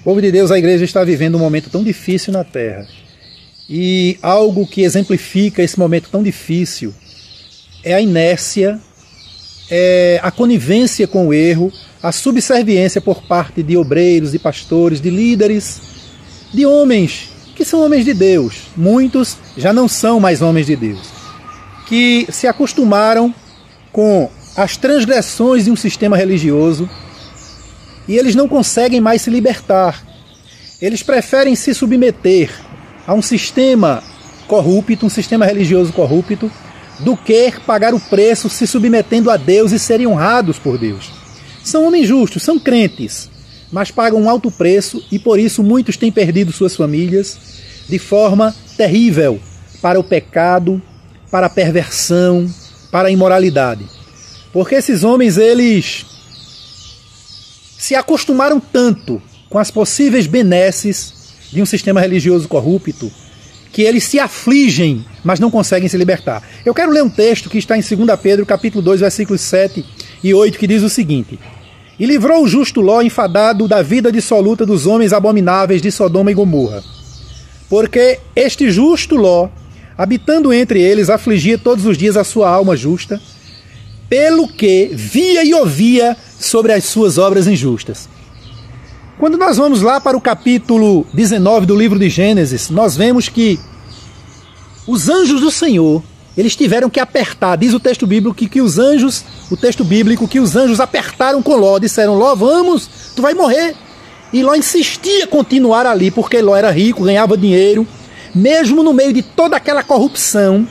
Povo de Deus, a igreja está vivendo um momento tão difícil na terra. E algo que exemplifica esse momento tão difícil é a inércia, é a conivência com o erro, a subserviência por parte de obreiros, de pastores, de líderes, de homens que são homens de Deus. Muitos já não são mais homens de Deus, que se acostumaram com as transgressões de um sistema religioso e eles não conseguem mais se libertar. Eles preferem se submeter a um sistema corrupto, um sistema religioso corrupto, do que pagar o preço se submetendo a Deus e serem honrados por Deus. São homens justos, são crentes, mas pagam um alto preço e por isso muitos têm perdido suas famílias de forma terrível para o pecado, para a perversão, para a imoralidade. Porque esses homens, eles se acostumaram tanto com as possíveis benesses de um sistema religioso corrupto, que eles se afligem, mas não conseguem se libertar. Eu quero ler um texto que está em 2 Pedro, capítulo 2, versículos 7 e 8, que diz o seguinte: E livrou o justo Ló enfadado da vida dissoluta dos homens abomináveis de Sodoma e Gomorra. Porque este justo Ló, habitando entre eles, afligia todos os dias a sua alma justa, pelo que via e ouvia sobre as suas obras injustas. Quando nós vamos lá para o capítulo 19 do livro de Gênesis, nós vemos que os anjos do Senhor, eles tiveram que apertar, diz o texto bíblico que os anjos apertaram com Ló, disseram: Ló, vamos, tu vai morrer. E Ló insistia em continuar ali, porque Ló era rico, ganhava dinheiro, mesmo no meio de toda aquela corrupção.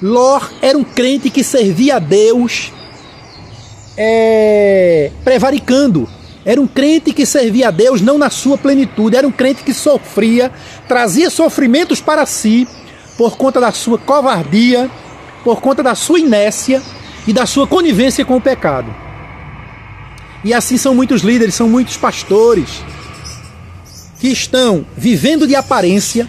Ló era um crente que servia a Deus prevaricando. Era um crente que servia a Deus não na sua plenitude. Era um crente que sofria, trazia sofrimentos para si por conta da sua covardia, por conta da sua inércia e da sua conivência com o pecado. E assim são muitos líderes, são muitos pastores que estão vivendo de aparência,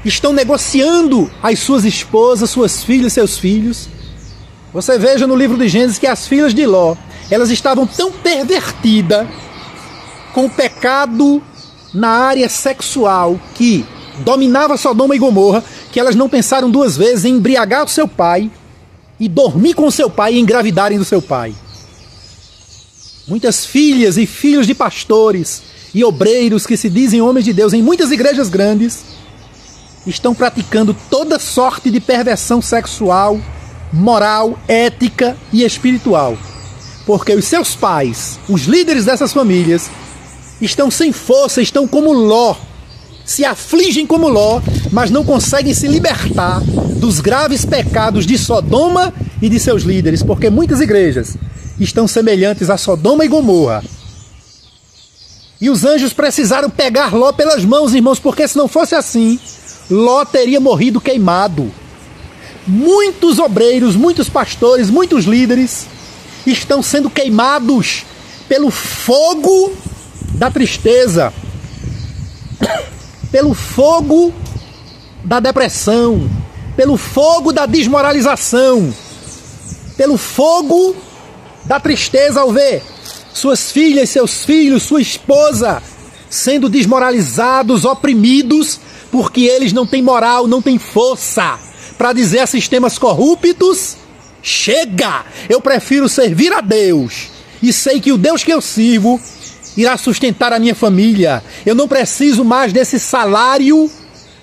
estão negociando as suas esposas, suas filhas, seus filhos. Você veja no livro de Gênesis que as filhas de Ló, elas estavam tão pervertidas com o pecado na área sexual que dominava Sodoma e Gomorra, que elas não pensaram duas vezes em embriagar o seu pai e dormir com o seu pai e engravidarem do seu pai. Muitas filhas e filhos de pastores e obreiros que se dizem homens de Deus em muitas igrejas grandes estão praticando toda sorte de perversão sexual, moral, ética e espiritual. Porque os seus pais, os líderes dessas famílias, estão sem força, estão como Ló, se afligem como Ló, mas não conseguem se libertar dos graves pecados de Sodoma e de seus líderes, porque muitas igrejas estão semelhantes a Sodoma e Gomorra. E os anjos precisaram pegar Ló pelas mãos, irmãos, porque se não fosse assim, Ló teria morrido queimado. Muitos obreiros, muitos pastores, muitos líderes estão sendo queimados pelo fogo da tristeza, pelo fogo da depressão, pelo fogo da desmoralização, pelo fogo da tristeza ao ver suas filhas, seus filhos, sua esposa sendo desmoralizados, oprimidos, porque eles não têm moral, não têm força para dizer a sistemas corruptos: chega, eu prefiro servir a Deus e sei que o Deus que eu sirvo irá sustentar a minha família. Eu não preciso mais desse salário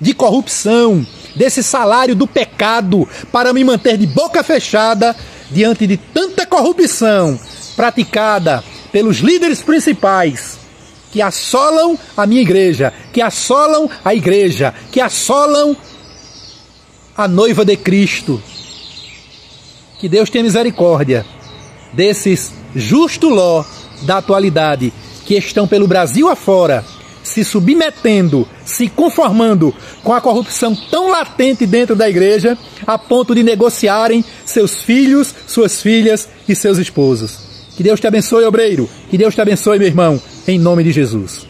de corrupção, desse salário do pecado para me manter de boca fechada diante de tanta corrupção praticada pelos líderes principais que assolam a minha igreja, que assolam a igreja, que assolam a noiva de Cristo. Que Deus tenha misericórdia desses justo Ló da atualidade que estão pelo Brasil afora se submetendo, se conformando com a corrupção tão latente dentro da igreja, a ponto de negociarem seus filhos, suas filhas e seus esposos. Que Deus te abençoe, obreiro. Que Deus te abençoe, meu irmão, em nome de Jesus.